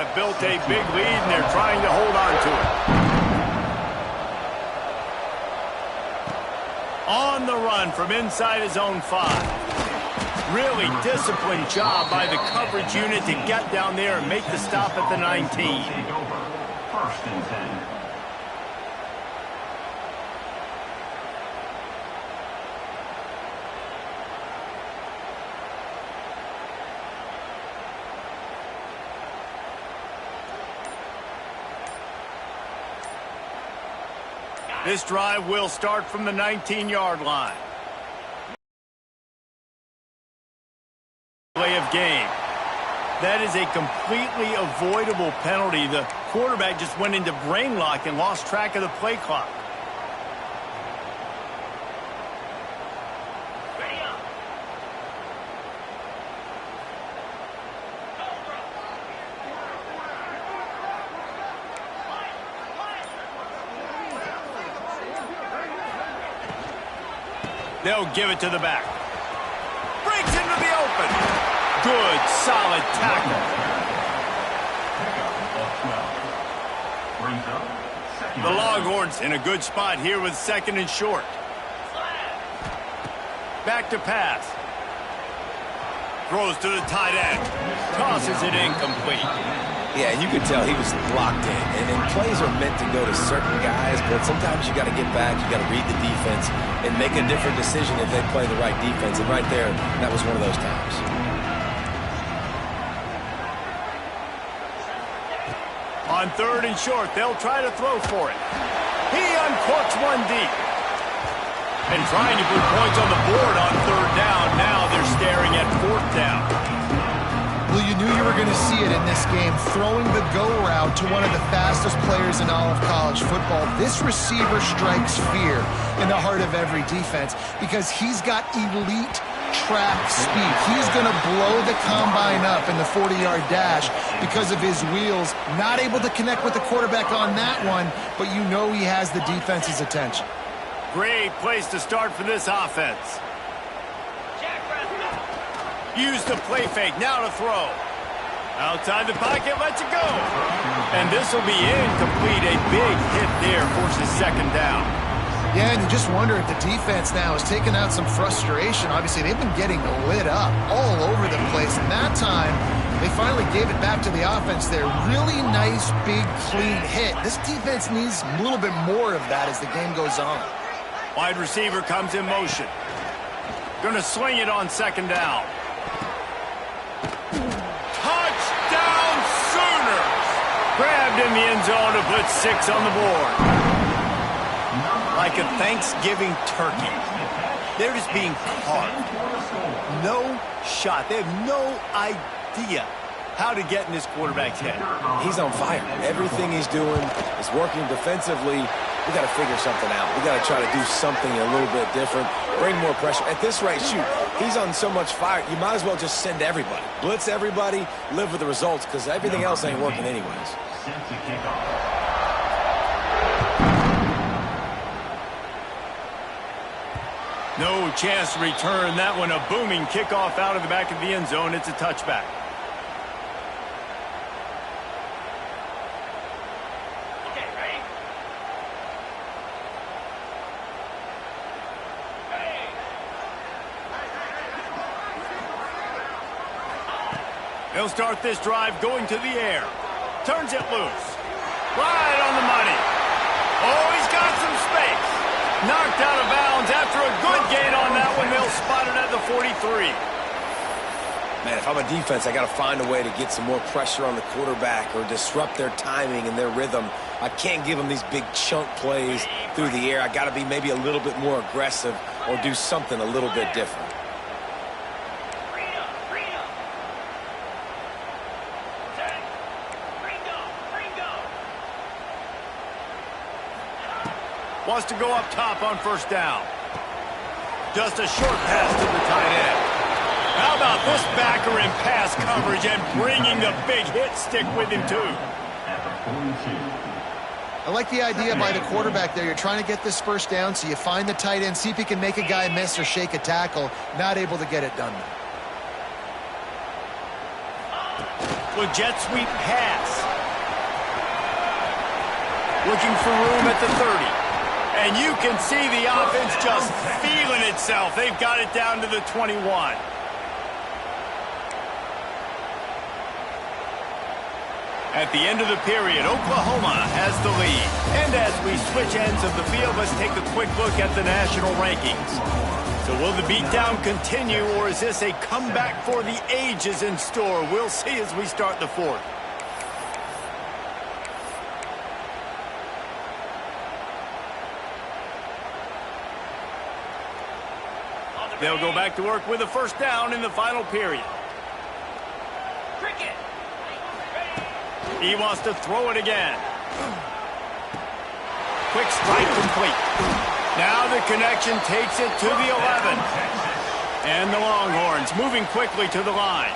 have built a big lead, and they're trying to hold on to it. On the run from inside his own 5. Really disciplined job by the coverage unit to get down there and make the stop at the 19. First and 10. This drive will start from the 19-yard line. Play of game. That is a completely avoidable penalty. The quarterback just went into brain lock and lost track of the play clock. They'll give it to the back. Breaks into the open. Good, solid tackle. The Longhorns in a good spot here with 2nd and short. Back to pass. Throws to the tight end. Tosses it incomplete. Yeah, and you could tell he was locked in. And plays are meant to go to certain guys, but sometimes you got to get back, you got to read the defense, and make a different decision if they play the right defense. And right there, that was one of those times. On 3rd and short, they'll try to throw for it. He uncorks one deep. And trying to put points on the board on 3rd down. Now they're staring at 4th down. Well, you knew you were going to see it in this game, throwing the go route to one of the fastest players in all of college football. This receiver strikes fear in the heart of every defense because he's got elite track speed. He's going to blow the combine up in the 40-yard dash because of his wheels. Not able to connect with the quarterback on that one, but you know he has the defense's attention. Great place to start for this offense. Use the play fake, now to throw. Outside the pocket, lets it go. And this will be incomplete. A big hit there forces 2nd down. Yeah, and you just wonder if the defense now has taken out some frustration. Obviously, they've been getting lit up all over the place. And that time, they finally gave it back to the offense there. Really nice, big, clean hit. This defense needs a little bit more of that as the game goes on. Wide receiver comes in motion. Going to swing it on 2nd down. Touchdown Sooners! Grabbed in the end zone to put 6 on the board. Like a Thanksgiving turkey. They're just being carved. No shot. They have no idea how to get in this quarterback's head. He's on fire. Everything he's doing is working defensively. We got to figure something out. We got to try to do something a little bit different. Bring more pressure. At this rate, shoot, he's on so much fire, you might as well just send everybody. Blitz everybody, live with the results, because everything else ain't working anyways. No chance to return that one. A booming kickoff out of the back of the end zone. It's a touchback. They'll start this drive going to the air. Turns it loose. Right on the money. Oh, he's got some space. Knocked out of bounds after a good gain on that one. They'll spot it at the 43. Man, if I'm a defense, I got to find a way to get some more pressure on the quarterback or disrupt their timing and their rhythm. I can't give them these big chunk plays through the air. I got to be maybe a little bit more aggressive or do something a little bit different. Wants to go up top on 1st down. Just a short pass to the tight end. How about this backer in pass coverage and bringing the big hit stick with him too? I like the idea by the quarterback there. You're trying to get this 1st down, so you find the tight end, see if he can make a guy miss or shake a tackle. Not able to get it done. With jet sweep pass. Looking for room at the 30. And you can see the offense just feeling itself. They've got it down to the 21. At the end of the period, Oklahoma has the lead. And as we switch ends of the field, let's take a quick look at the national rankings. So will the beatdown continue, or is this a comeback for the ages in store? We'll see as we start the fourth. They'll go back to work with a first down in the final period. He wants to throw it again. Quick strike complete. Now the connection takes it to the 11. And the Longhorns moving quickly to the line.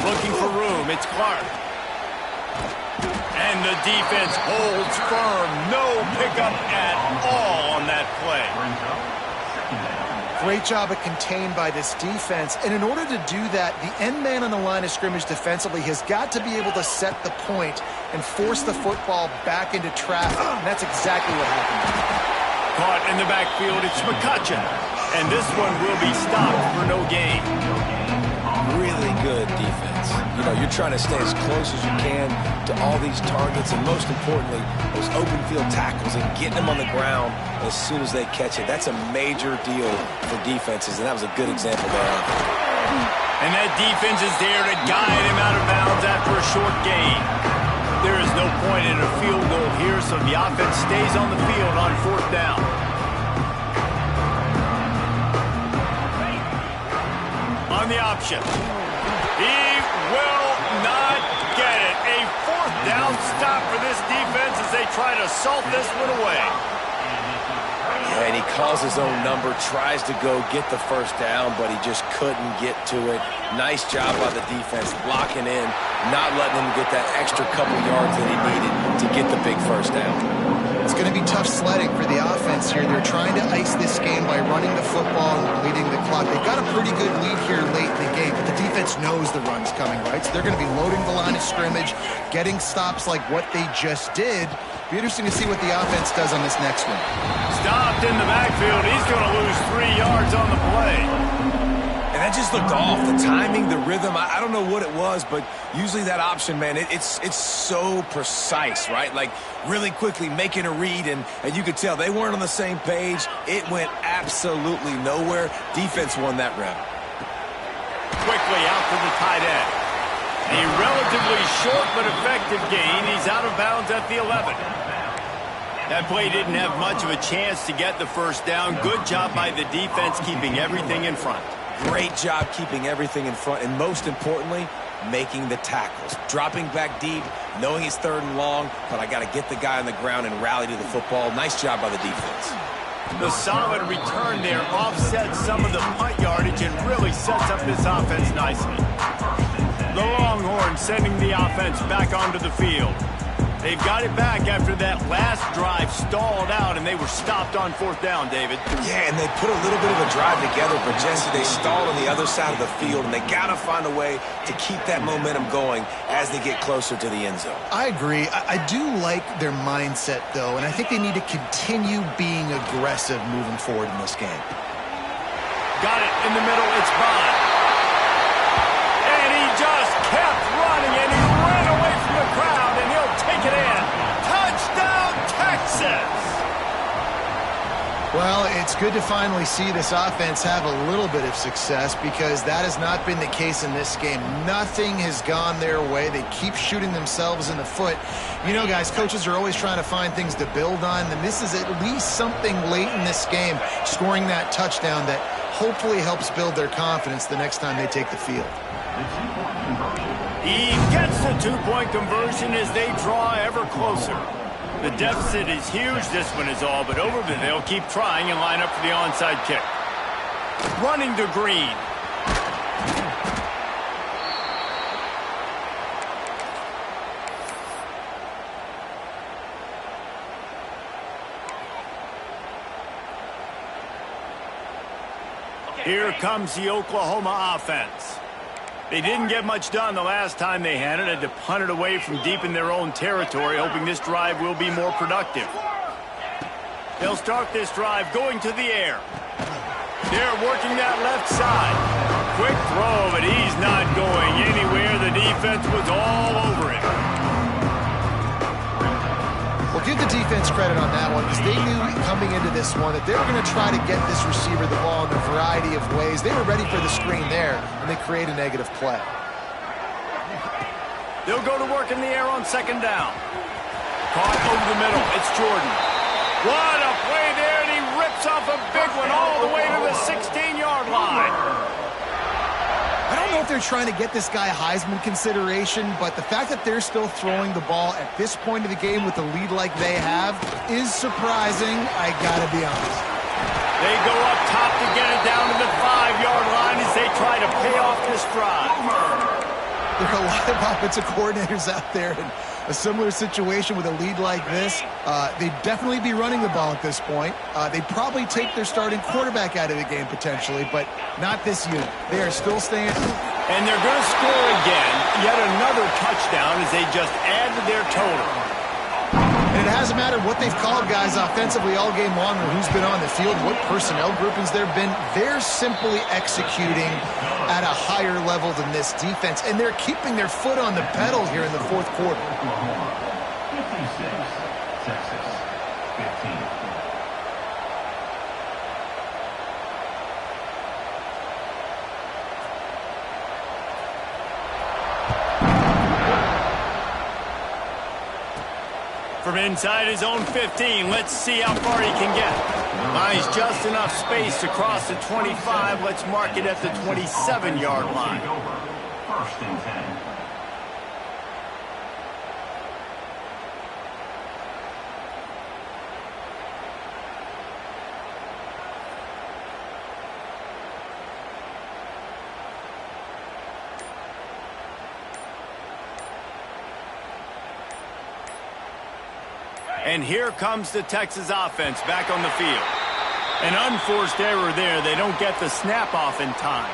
Looking for room. It's Clark. And the defense holds firm. No pickup at all on that play. Great job of contained by this defense. And in order to do that, the end man on the line of scrimmage defensively has got to be able to set the point and force the football back into traffic. And that's exactly what happened. Caught in the backfield, it's McCutcheon. And this one will be stopped for no gain. Really good defense. You know, you're trying to stay as close as you can to all these targets, and most importantly, those open field tackles and getting them on the ground as soon as they catch it. That's a major deal for defenses, and that was a good example there. And that defense is there to guide him out of bounds after a short gain. There is no point in a field goal here, so the offense stays on the field on fourth down. On the option. He will not get it. A fourth down stop for this defense as they try to salt this one away. Yeah, and he calls his own number, tries to go get the first down, but he just couldn't get to it. Nice job by the defense, blocking in, not letting him get that extra couple yards that he needed to get the big first down. It's going to be tough sledding for the offense here. They're trying to ice this game by running the football and leading the clock. They've got a pretty good lead here late in the game, but the defense knows the run's coming, right? So they're going to be loading the line of scrimmage, getting stops like what they just did. Be interesting to see what the offense does on this next one. Stopped in the backfield. He's going to lose 3 yards on the play. And that just looked off. The timing, the rhythm, I don't know what it was, but usually that option, man, it's so precise, right? Like really quickly making a read, and you could tell they weren't on the same page. It went absolutely nowhere. Defense won that round. Quickly out to the tight end. A relatively short but effective gain. He's out of bounds at the 11. That play didn't have much of a chance to get the first down. Good job by the defense keeping everything in front. Great job keeping everything in front, and most importantly, making the tackles. Dropping back deep, knowing it's third and long, but I got to get the guy on the ground and rally to the football. Nice job by the defense. The solid return there offsets some of the punt yardage and really sets up this offense nicely. The Longhorns sending the offense back onto the field. They've got it back after that last drive stalled out, and they were stopped on fourth down, David. Yeah, and they put a little bit of a drive together, but Jesse, they stalled on the other side of the field, and they got to find a way to keep that momentum going as they get closer to the end zone. I agree. I do like their mindset, though, and I think they need to continue being aggressive moving forward in this game. Got it in the middle. It's Bond. And he just kept running, and he ran away from the crowd, and he'll take it in. Touchdown, Texas! Well, it's good to finally see this offense have a little bit of success because that has not been the case in this game. Nothing has gone their way. They keep shooting themselves in the foot. You know, guys, coaches are always trying to find things to build on, and this is at least something late in this game, scoring that touchdown that hopefully helps build their confidence the next time they take the field. He gets the two-point conversion as they draw ever closer. The deficit is huge. This one is all but over, but they'll keep trying and line up for the onside kick. Running to Green. Here comes the Oklahoma offense. They didn't get much done the last time they had it. Had to punt it away from deep in their own territory, hoping this drive will be more productive. They'll start this drive going to the air. They're working that left side. Quick throw, but he's not going anywhere. The defense was all over him. Well, give the defense credit on that one, because they knew coming into this one that they were going to try to get this receiver the ball in a variety of ways. They were ready for the screen there, and they create a negative play. They'll go to work in the air on second down. Caught over the middle. It's Jordan. What a play there, and he rips off a big one all the way to the 16-yard line. I don't know if they're trying to get this guy Heisman consideration, but the fact that they're still throwing the ball at this point of the game with a lead like they have is surprising, I gotta be honest. They go up top to get it down to the 5-yard line as they try to pay off this drive. There are a lot of offensive coordinators out there in a similar situation with a lead like this. They'd definitely be running the ball at this point. They'd probably take their starting quarterback out of the game potentially, but not this unit. They are still staying. And they're going to score again. Yet another touchdown as they just add to their total. And it hasn't mattered what they've called guys offensively all game long or who's been on the field, what personnel groupings there have been. They're simply executing at a higher level than this defense, and they're keeping their foot on the pedal here in the fourth quarter. 56, Texas, 15. From inside his own 15, let's see how far he can get. Buys just enough space to cross the 25. Let's mark it at the 27-yard line. First and 10. And here comes the Texas offense back on the field. An unforced error there. They don't get the snap off in time.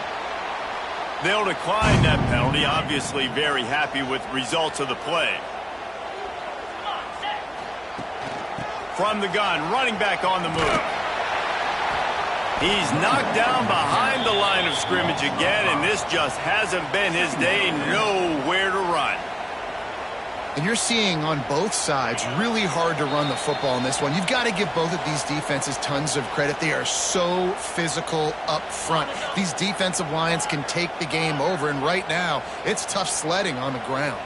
They'll decline that penalty. Obviously very happy with results of the play. From the gun, running back on the move. He's knocked down behind the line of scrimmage again, and this just hasn't been his day. Nowhere to run. And you're seeing on both sides really hard to run the football in this one. You've got to give both of these defenses tons of credit. They are so physical up front. These defensive lines can take the game over, and right now, it's tough sledding on the ground.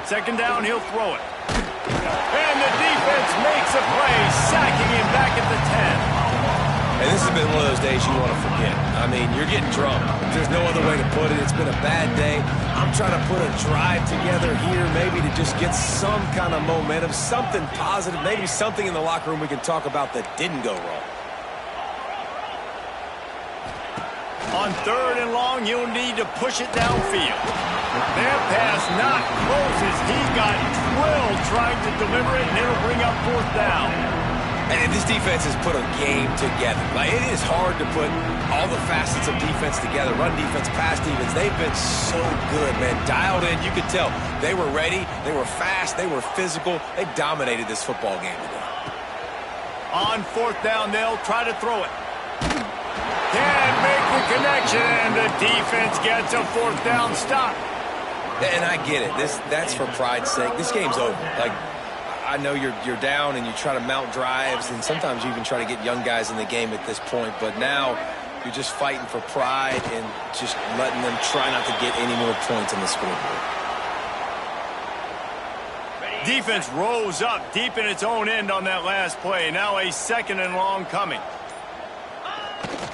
Second down, he'll throw it. And the defense makes a play, sacking him back at the 10. And this has been one of those days you want to forget. I mean, you're getting drunk. There's no other way to put it. It's been a bad day. I'm trying to put a drive together here maybe to just get some kind of momentum, something positive, maybe something in the locker room we can talk about that didn't go wrong. On third and long, you'll need to push it downfield. That pass not close as he got drilled trying to deliver it, and it'll bring up fourth down. And this defense has put a game together. Like, it is hard to put all the facets of defense together. Run defense, pass defense. They've been so good, man. Dialed in. You could tell they were ready. They were fast. They were physical. They dominated this football game today. On fourth down, they'll try to throw it. Can't make the connection, and the defense gets a fourth down stop. And I get it. That's for pride's sake. This game's over. Like, I know you're down and you try to mount drives, and sometimes you even try to get young guys in the game at this point, but now you're just fighting for pride and just letting them try not to get any more points on the scoreboard. Defense rose up deep in its own end on that last play. Now a second and long coming.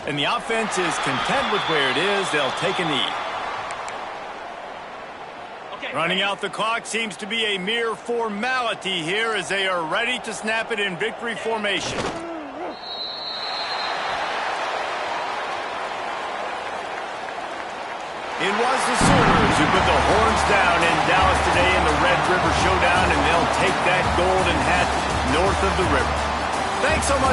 And the offense is content with where it is. They'll take a knee. Running out the clock seems to be a mere formality here as they are ready to snap it in victory formation. It was the Sooners who put the horns down in Dallas today in the Red River Showdown, and they'll take that golden hat north of the river. Thanks so much.